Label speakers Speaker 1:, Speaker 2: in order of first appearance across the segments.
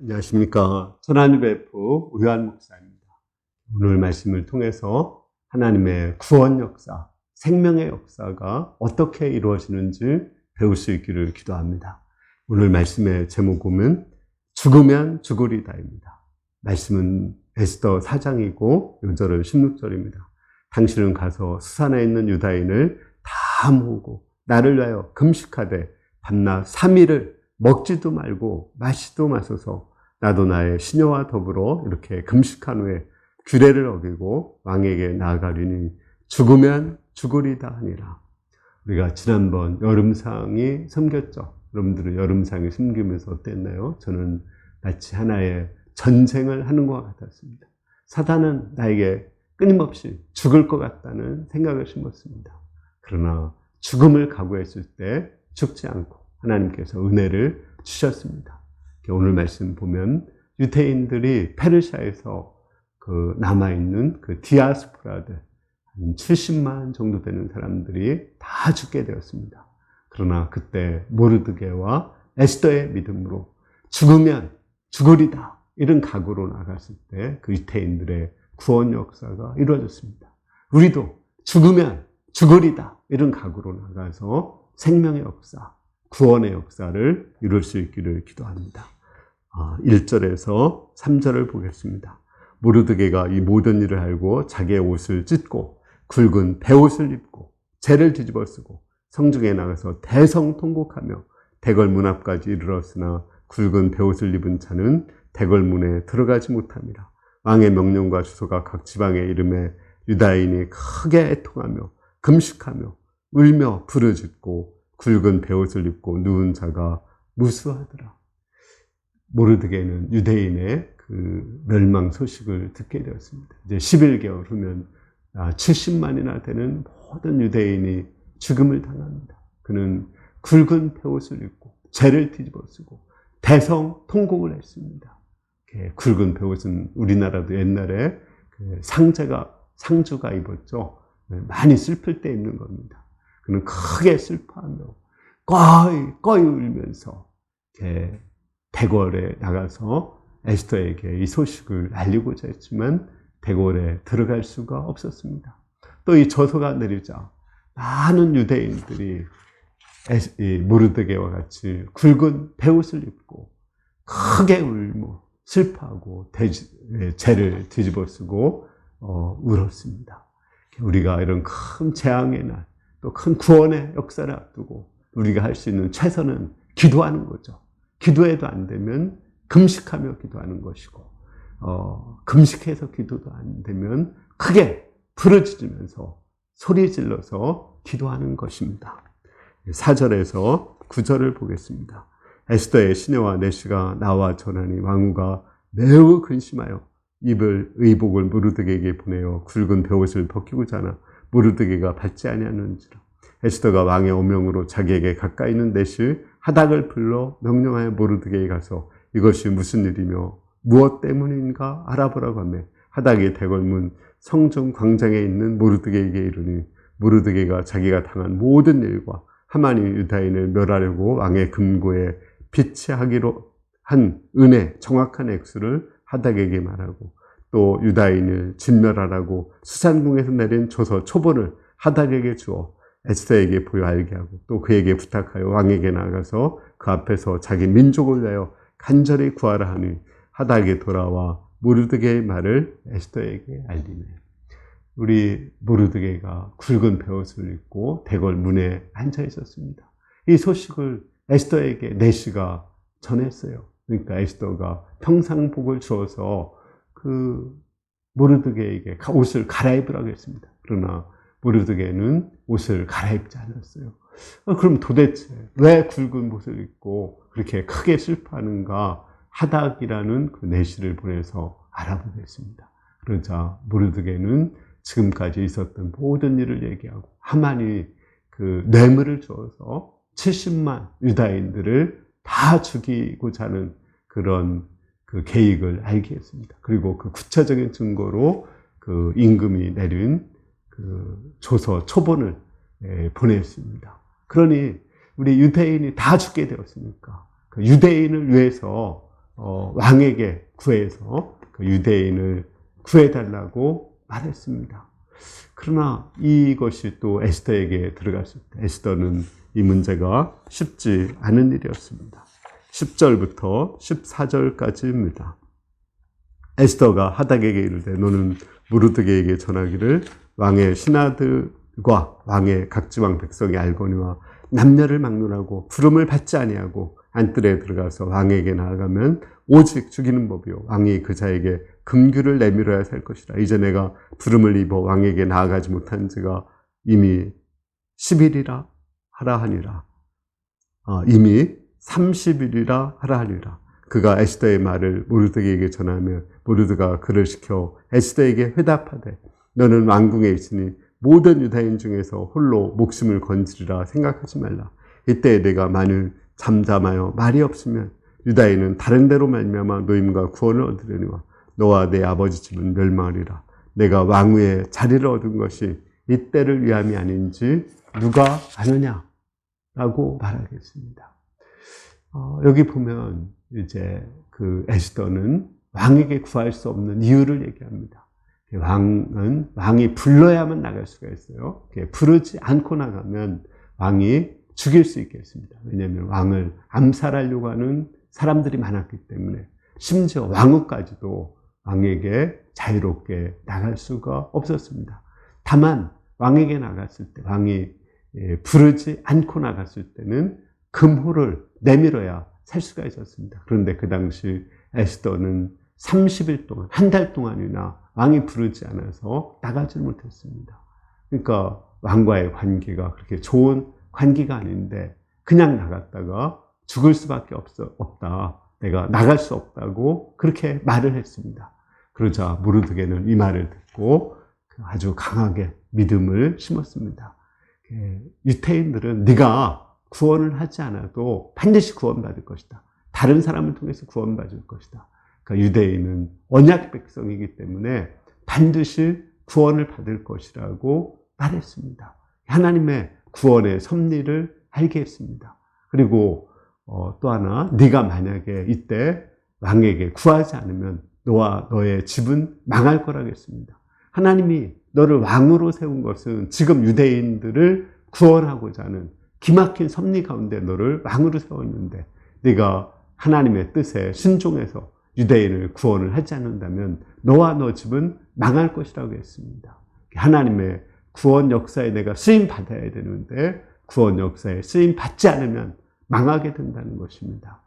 Speaker 1: 안녕하십니까. 천안의 베프 우효한 목사입니다. 오늘 말씀을 통해서 하나님의 구원 역사, 생명의 역사가 어떻게 이루어지는지 배울 수 있기를 기도합니다. 오늘 말씀의 제목 보면 죽으면 죽으리다입니다. 말씀은 에스더 4장이고 5절은 16절입니다. 당신은 가서 수산에 있는 유다인을 다 모으고 나를 위하여 금식하되 밤낮 3일을 먹지도 말고 마시도 마소서. 나도 나의 시녀와 더불어 이렇게 금식한 후에 규례를 어기고 왕에게 나아가리니 죽으면 죽으리다 하니라. 우리가 지난번 여름상이 섬겼죠. 여러분들은 여름상이 섬기면서 어땠나요? 저는 마치 하나의 전쟁을 하는 것 같았습니다. 사단은 나에게 끊임없이 죽을 것 같다는 생각을 심었습니다. 그러나 죽음을 각오했을 때 죽지 않고 하나님께서 은혜를 주셨습니다. 오늘 말씀 보면 유대인들이 페르시아에서 남아있는 디아스포라들 한 70만 정도 되는 사람들이 다 죽게 되었습니다. 그러나 그때 모르드게와 에스더의 믿음으로 죽으면 죽으리다 이런 각오로 나갔을 때 그 유대인들의 구원 역사가 이루어졌습니다. 우리도 죽으면 죽으리다 이런 각오로 나가서 생명의 역사, 구원의 역사를 이룰 수 있기를 기도합니다. 1절에서 3절을 보겠습니다. 모르드게가 이 모든 일을 알고 자기의 옷을 찢고 굵은 베옷을 입고 재를 뒤집어 쓰고 성중에 나가서 대성통곡하며 대궐 문 앞까지 이르렀으나 굵은 베옷을 입은 자는 대궐 문에 들어가지 못함이라. 왕의 명령과 주소가 각 지방에 이름에 유다인이 크게 애통하며 금식하며 울며 부르짖고 굵은 베옷을 입고 누운 자가 무수하더라. 모르드게는 유대인의 멸망 소식을 듣게 되었습니다. 이제 11개월 후면 70만이나 되는 모든 유대인이 죽음을 당합니다. 그는 굵은 베옷을 입고 재를 뒤집어 쓰고 대성 통곡을 했습니다. 굵은 베옷은 우리나라도 옛날에 상주가 입었죠. 많이 슬플 때 입는 겁니다. 그는 크게 슬퍼하며 꺼이 울면서 대궐에 나가서 에스더에게 이 소식을 알리고자 했지만 대궐에 들어갈 수가 없었습니다. 또 이 저소가 내리자 많은 유대인들이 모르드게와 같이 굵은 베옷을 입고 크게 울며 슬퍼하고 재를 뒤집어 쓰고 울었습니다. 우리가 이런 큰 재앙의 날, 또 큰 구원의 역사를 앞두고 우리가 할 수 있는 최선은 기도하는 거죠. 기도해도 안 되면 금식하며 기도하는 것이고, 금식해서 기도도 안 되면 크게 부르짖으면서 소리 질러서 기도하는 것입니다. 4절에서 9절을 보겠습니다. 에스더의 시녀와 내시가 나와 전하니 왕후가 매우 근심하여 입을 의복을 모르드게에게 보내어 굵은 베옷을 벗기고자 하나 모르드게가 받지 아니하는지라. 에스더가 왕의 오명으로 자기에게 가까이 있는 내시 하닥을 불러 명령하여 모르드게에 가서 이것이 무슨 일이며 무엇 때문인가 알아보라고 하며 하닥이 대궐문 성중 광장에 있는 모르드게에게 이르니 모르드게가 자기가 당한 모든 일과 하만이 유다인을 멸하려고 왕의 금고에 비치하기로 한 은혜 정확한 액수를 하닥에게 말하고 또 유다인을 진멸하라고 수산궁에서 내린 조서 초본을 하닥에게 주어 에스더에게 보여 알게 하고 또 그에게 부탁하여 왕에게 나가서 그 앞에서 자기 민족을 위하여 간절히 구하라 하니 하닥에 돌아와 모르드게의 말을 에스더에게 알리네. 우리 모르드게가 굵은 베옷을 입고 대궐 문에 앉아 있었습니다. 이 소식을 에스더에게 내시가 전했어요. 그러니까 에스더가 평상복을 주어서 모르드게에게 옷을 갈아입으라고 했습니다. 그러나 모르드게는 옷을 갈아입지 않았어요. 그럼 도대체 왜 굵은 옷을 입고 그렇게 크게 슬퍼하는가 하닥이라는 내시를 보내서 알아보게 했습니다. 그러자 모르드게는 지금까지 있었던 모든 일을 얘기하고 하만이 뇌물을 주어서 70만 유다인들을 다 죽이고자 하는 그런 계획을 알게 했습니다. 그리고 구체적인 증거로 임금이 내린 조서 초본을 보냈습니다. 그러니 우리 유대인이 다 죽게 되었으니까 유대인을 위해서 왕에게 구해서 그 유대인을 구해달라고 말했습니다. 그러나 이것이 또 에스더에게 들어갔을 때 에스더는 이 문제가 쉽지 않은 일이었습니다. 10절부터 14절까지입니다. 에스더가 하닥에게 이르되 너는 무르드게에게 전하기를 왕의 신하들과 왕의 각지방 백성이 알거니와 남녀를 막론하고 부름을 받지 아니하고 안뜰에 들어가서 왕에게 나아가면 오직 죽이는 법이요 왕이 그 자에게 금규를 내밀어야 살 것이라. 이제 내가 부름을 입어 왕에게 나아가지 못한 지가 이미 10일이라 하라 하니라. 이미 30일이라 하라 하니라. 그가 에스더의 말을 모르드게에게 전하며 모르드가 그를 시켜 에스더에게 회답하되 너는 왕궁에 있으니 모든 유다인 중에서 홀로 목숨을 건지리라 생각하지 말라. 이때 내가 만일 잠잠하여 말이 없으면 유다인은 다른 데로 말미암아 노임과 구원을 얻으려니와 너와 내 아버지 집은 멸망하리라. 내가 왕위의 자리를 얻은 것이 이때를 위함이 아닌지 누가 아느냐? 라고 말하겠습니다. 여기 보면 이제 그 에스더는 왕에게 구할 수 없는 이유를 얘기합니다. 왕이 불러야만 나갈 수가 있어요. 부르지 않고 나가면 왕이 죽일 수 있겠습니다. 왜냐하면 왕을 암살하려고 하는 사람들이 많았기 때문에 심지어 왕후까지도 왕에게 자유롭게 나갈 수가 없었습니다. 다만 왕에게 나갔을 때 왕이 부르지 않고 나갔을 때는 금호를 내밀어야 살 수가 있었습니다. 그런데 그 당시 에스더는 30일 동안, 한 달 동안이나 왕이 부르지 않아서 나가지 못했습니다. 그러니까 왕과의 관계가 그렇게 좋은 관계가 아닌데 그냥 나갔다가 죽을 수밖에 없다. 내가 나갈 수 없다고 그렇게 말을 했습니다. 그러자 모르드게는 이 말을 듣고 아주 강하게 믿음을 심었습니다. 유태인들은 네가 구원을 하지 않아도 반드시 구원받을 것이다. 다른 사람을 통해서 구원받을 것이다. 그러니까 유대인은 언약 백성이기 때문에 반드시 구원을 받을 것이라고 말했습니다. 하나님의 구원의 섭리를 알게 했습니다. 그리고 또 하나, 네가 만약에 이때 왕에게 구하지 않으면 너와 너의 집은 망할 거라고 했습니다. 하나님이 너를 왕으로 세운 것은 지금 유대인들을 구원하고자 하는 기막힌 섭리 가운데 너를 왕으로 세웠는데 네가 하나님의 뜻에 순종해서 유대인을 구원을 하지 않는다면 너와 너 집은 망할 것이라고 했습니다. 하나님의 구원 역사에 내가 쓰임 받아야 되는데 구원 역사에 쓰임 받지 않으면 망하게 된다는 것입니다.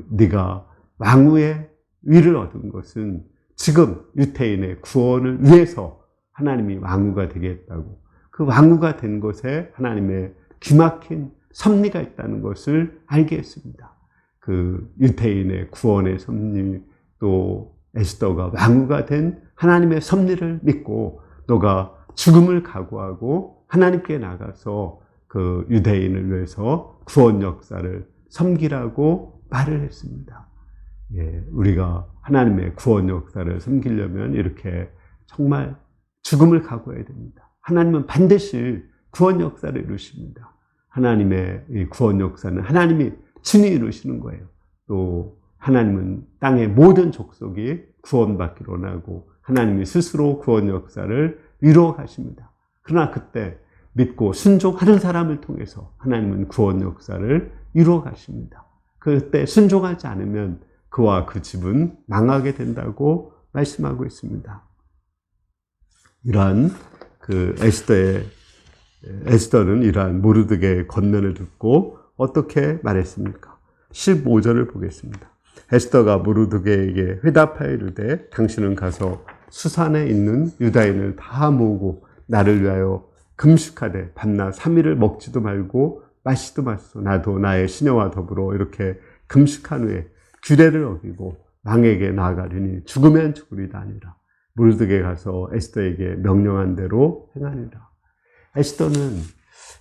Speaker 1: 네가 왕후의 위를 얻은 것은 지금 유태인의 구원을 위해서 하나님이 왕후가 되게 했다고, 그 왕후가 된 것에 하나님의 기막힌 섭리가 있다는 것을 알게 했습니다. 그 유태인의 구원의 섭리, 또 에스더가 왕후가 된 하나님의 섭리를 믿고 너가 죽음을 각오하고 하나님께 나가서 그 유대인을 위해서 구원 역사를 섬기라고 말을 했습니다. 우리가 하나님의 구원 역사를 섬기려면 이렇게 정말 죽음을 각오해야 됩니다. 하나님은 반드시 구원 역사를 이루십니다. 하나님의 이 구원 역사는 하나님이 친히 이루시는 거예요. 또 하나님은 땅의 모든 족속이 구원받기를 원하고 하나님이 스스로 구원 역사를 이루어 가십니다. 그러나 그때 믿고 순종하는 사람을 통해서 하나님은 구원 역사를 이루어 가십니다. 그때 순종하지 않으면 그와 그 집은 망하게 된다고 말씀하고 있습니다. 이러한 에스더는 이러한 모르드게의 권면을 듣고 어떻게 말했습니까? 15절을 보겠습니다. 에스더가 모르드게에게 회답하여 이르되 당신은 가서 수산에 있는 유다인을 다 모으고 나를 위하여 금식하되 밤낮 3일을 먹지도 말고 마시도 마시소. 나도 나의 시녀와 더불어 이렇게 금식한 후에 규례를 어기고 왕에게 나아가리니 죽으면 죽으리다 아니라 모르드게 가서 에스더에게 명령한 대로 행하니라. 에스더는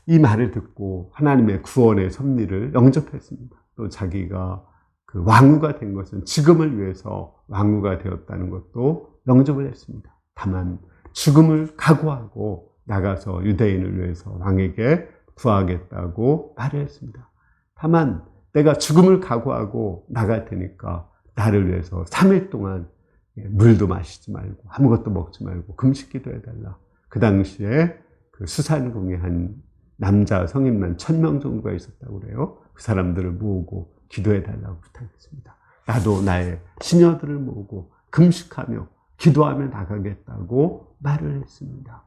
Speaker 1: 이 말을 듣고 하나님의 구원의 섭리를 영접했습니다. 또 자기가 그 왕후가 된 것은 지금을 위해서 왕후가 되었다는 것도 영접을 했습니다. 다만 죽음을 각오하고 나가서 유대인을 위해서 왕에게 구하겠다고 말을 했습니다. 다만 내가 죽음을 각오하고 나갈 테니까 나를 위해서 3일 동안 물도 마시지 말고 아무것도 먹지 말고 금식 기도해달라. 그 당시에 그 수산궁에 한 남자 성인만 1000명 정도가 있었다고 그래요. 그 사람들을 모으고 기도해달라고 부탁했습니다. 나도 나의 시녀들을 모으고 금식하며 기도하며 나가겠다고 말을 했습니다.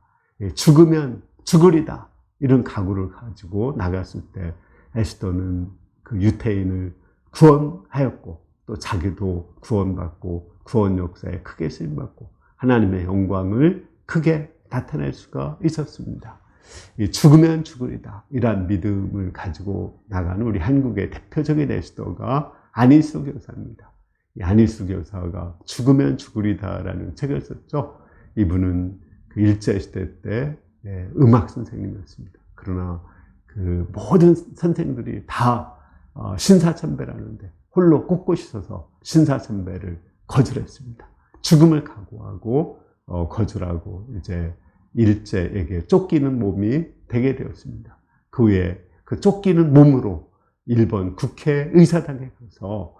Speaker 1: 죽으면 죽으리다 이런 각오를 가지고 나갔을 때 에스더는 그 유태인을 구원하였고 또 자기도 구원받고 구원 역사에 크게 쓰임받고 하나님의 영광을 크게 나타낼 수가 있었습니다. 죽으면 죽으리다 이러한 믿음을 가지고 나가는 우리 한국의 대표적인 에스더가 안일수 교사입니다. 이 안일수 교사가 죽으면 죽으리다라는 책을 썼죠. 이분은 그 일제시대 때 음악 선생님이었습니다. 그러나 그 모든 선생들이 다 신사참배라는데 홀로 꿋꿋이 서서 신사참배를 거절했습니다. 죽음을 각오하고 거절하고 이제 일제에게 쫓기는 몸이 되게 되었습니다. 그 후에 그 쫓기는 몸으로 일본 국회의사당에 가서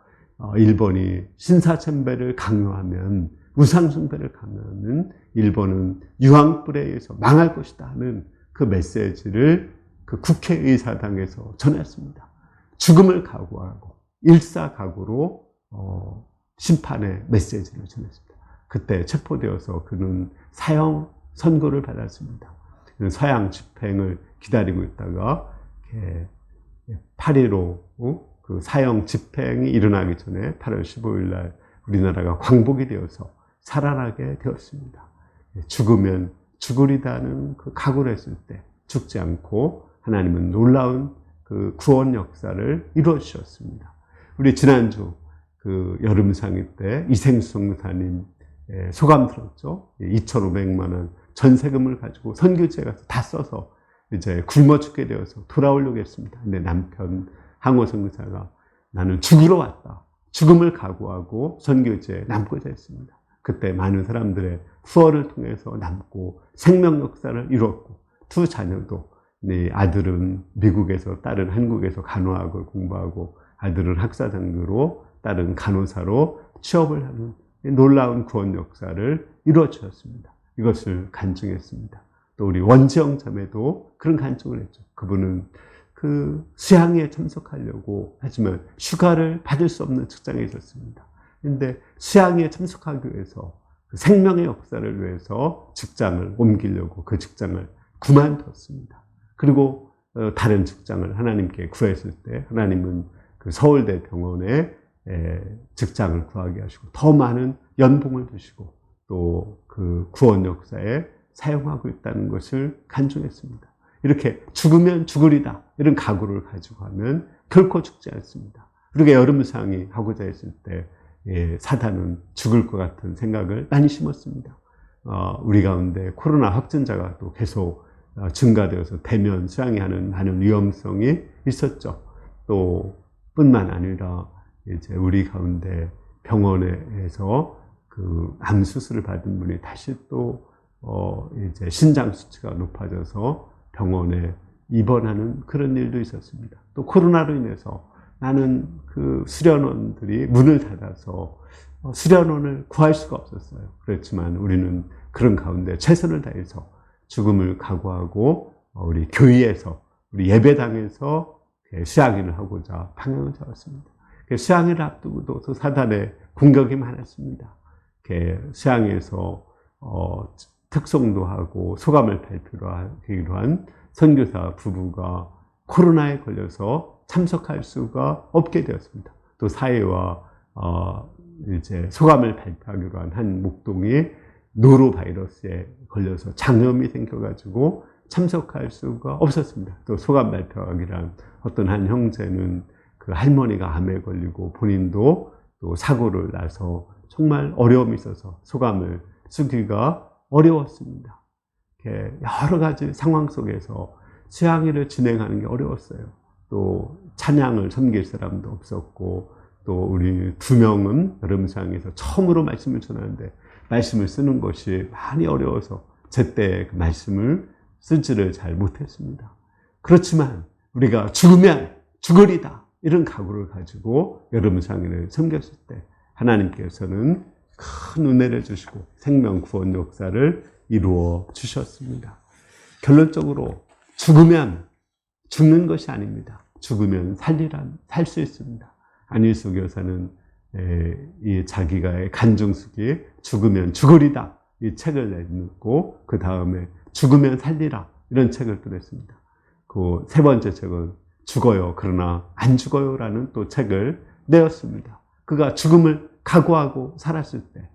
Speaker 1: 일본이 신사참배를 강요하면 우상숭배를 강요하면 일본은 유황불에 의해서 망할 것이다 하는 그 메시지를 그 국회의사당에서 전했습니다. 죽음을 각오하고 일사각오로 심판의 메시지를 전했습니다. 그때 체포되어서 그는 사형 선고를 받았습니다. 서양 집행을 기다리고 있다가 8.15 그 사형 집행이 일어나기 전에 8월 15일 날 우리나라가 광복이 되어서 살아나게 되었습니다. 죽으면 죽으리다는 그 각오를 했을 때 죽지 않고 하나님은 놀라운 그 구원 역사를 이루어 주셨습니다. 우리 지난주 그 여름상의 때 이생수 성사님 소감 들었죠? 2,500만 원 전세금을 가지고 선교지에 가서 다 써서 이제 굶어 죽게 되어서 돌아오려고 했습니다. 근데 남편 항호 선교사가 나는 죽으러 왔다. 죽음을 각오하고 선교지에 남고자 했습니다. 그때 많은 사람들의 후원을 통해서 남고 생명 역사를 이뤘고 두 자녀도 아들은 미국에서 딸은 한국에서 간호학을 공부하고 아들은 학사장교로 딸은 간호사로 취업을 하는 놀라운 구원 역사를 이루어 주셨습니다. 이것을 간증했습니다. 또 우리 원지영 자매도 그런 간증을 했죠. 그분은 그 수양에 참석하려고 하지만 휴가를 받을 수 없는 직장에 있었습니다. 그런데 수양에 참석하기 위해서 그 생명의 역사를 위해서 직장을 옮기려고 그 직장을 그만뒀습니다. 그리고 다른 직장을 하나님께 구했을 때 하나님은 그 서울대 병원에 직장을 구하게 하시고 더 많은 연봉을 주시고 또 그 구원 역사에 사용하고 있다는 것을 간증했습니다. 이렇게 죽으면 죽으리다 이런 각오를 가지고 하면 결코 죽지 않습니다. 우리가 여름상이 하고자 했을 때 사단은 죽을 것 같은 생각을 많이 심었습니다. 우리 가운데 코로나 확진자가 또 계속 증가되어서 대면 수양회하는 많은 위험성이 있었죠. 또 뿐만 아니라 이제 우리 가운데 병원에서 그 암 수술을 받은 분이 다시 또 이제 신장 수치가 높아져서 병원에 입원하는 그런 일도 있었습니다. 또 코로나로 인해서 많은 그 수련원들이 문을 닫아서 수련원을 구할 수가 없었어요. 그렇지만 우리는 그런 가운데 최선을 다해서 죽음을 각오하고 우리 교회에서 우리 예배당에서 수양회를 하고자 방향을 잡았습니다. 수양회를 앞두고도 또 사단의 공격이 많았습니다. 수양회에서 특송도 하고 소감을 발표하기로 한 선교사 부부가 코로나에 걸려서 참석할 수가 없게 되었습니다. 또 사회와 이제 소감을 발표하기로 한 목동이 노로바이러스에 걸려서 장염이 생겨가지고 참석할 수가 없었습니다. 또 소감 발표하기로 한 어떤 한 형제는 그 할머니가 암에 걸리고 본인도 또 사고를 나서 정말 어려움이 있어서 소감을 쓰기가 어려웠습니다. 여러 가지 상황 속에서 수양회를 진행하는 게 어려웠어요. 또 찬양을 섬길 사람도 없었고 또 우리 2명은 여름수양에서 처음으로 말씀을 전하는데 말씀을 쓰는 것이 많이 어려워서 제때 그 말씀을 쓰지를 잘 못했습니다. 그렇지만 우리가 죽으면 죽으리다 이런 각오를 가지고 여름수양회를 섬겼을 때 하나님께서는 큰 은혜를 주시고 생명 구원 역사를 이루어 주셨습니다. 결론적으로 죽으면 죽는 것이 아닙니다. 죽으면 살 수 있습니다. 안일수 교사는 이 자기가 간증수기에 죽으면 죽으리다 이 책을 내놓고 그 다음에 죽으면 살리라 이런 책을 또 냈습니다. 그 세 번째 책은 죽어요 그러나 안 죽어요라는 또 책을 내었습니다. 그가 죽음을 각오하고 살았을 때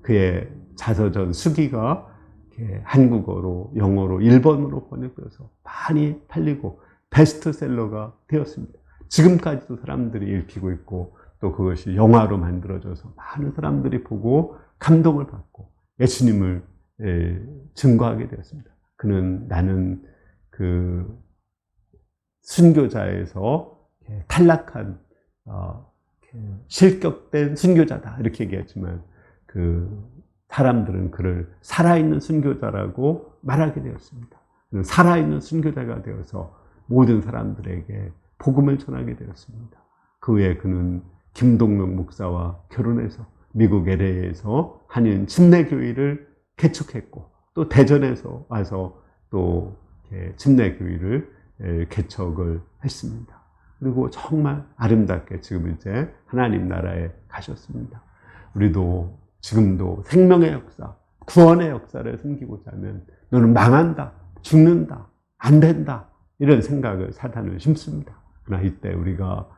Speaker 1: 그의 자서전 수기가 한국어로 영어로 일본어로 번역돼서 많이 팔리고 베스트셀러가 되었습니다. 지금까지도 사람들이 읽히고 있고 또 그것이 영화로 만들어져서 많은 사람들이 보고 감동을 받고 예수님을 증거하게 되었습니다. 그는 나는 그 순교자에서 탈락한 실격된 순교자다 이렇게 얘기했지만 그 사람들은 그를 살아있는 순교자라고 말하게 되었습니다. 그는 살아있는 순교자가 되어서 모든 사람들에게 복음을 전하게 되었습니다. 그 후에 그는 김동명 목사와 결혼해서 미국 LA에서 한인 침례교회를 개척했고 또 대전에서 와서 또 침례교회를 개척을 했습니다. 그리고 정말 아름답게 지금 이제 하나님 나라에 가셨습니다. 우리도 지금도 생명의 역사, 구원의 역사를 숨기고자 하면 너는 망한다, 죽는다, 안 된다 이런 생각을 사탄은 심습니다. 그러나 이때 우리가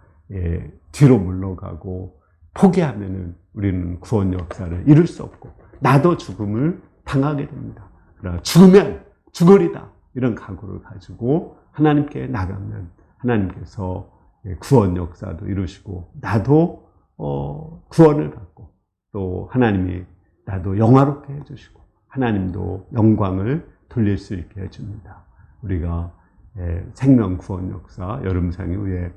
Speaker 1: 뒤로 물러가고 포기하면은 우리는 구원 역사를 이룰 수 없고 나도 죽음을 당하게 됩니다. 그러나 죽으면 죽으리다 이런 각오를 가지고 하나님께 나가면 하나님께서 구원 역사도 이루시고 나도 구원을 받고 또 하나님이 나도 영화롭게 해주시고 하나님도 영광을 돌릴 수 있게 해줍니다. 우리가 생명 구원 역사 여름상 이후에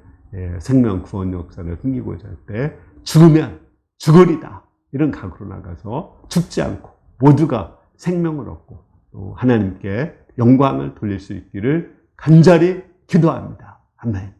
Speaker 1: 생명 구원 역사를 숨기고자 할 때 죽으면 죽으리다 이런 각오로 나가서 죽지 않고 모두가 생명을 얻고 또 하나님께 영광을 돌릴 수 있기를 간절히 기도합니다. 아멘.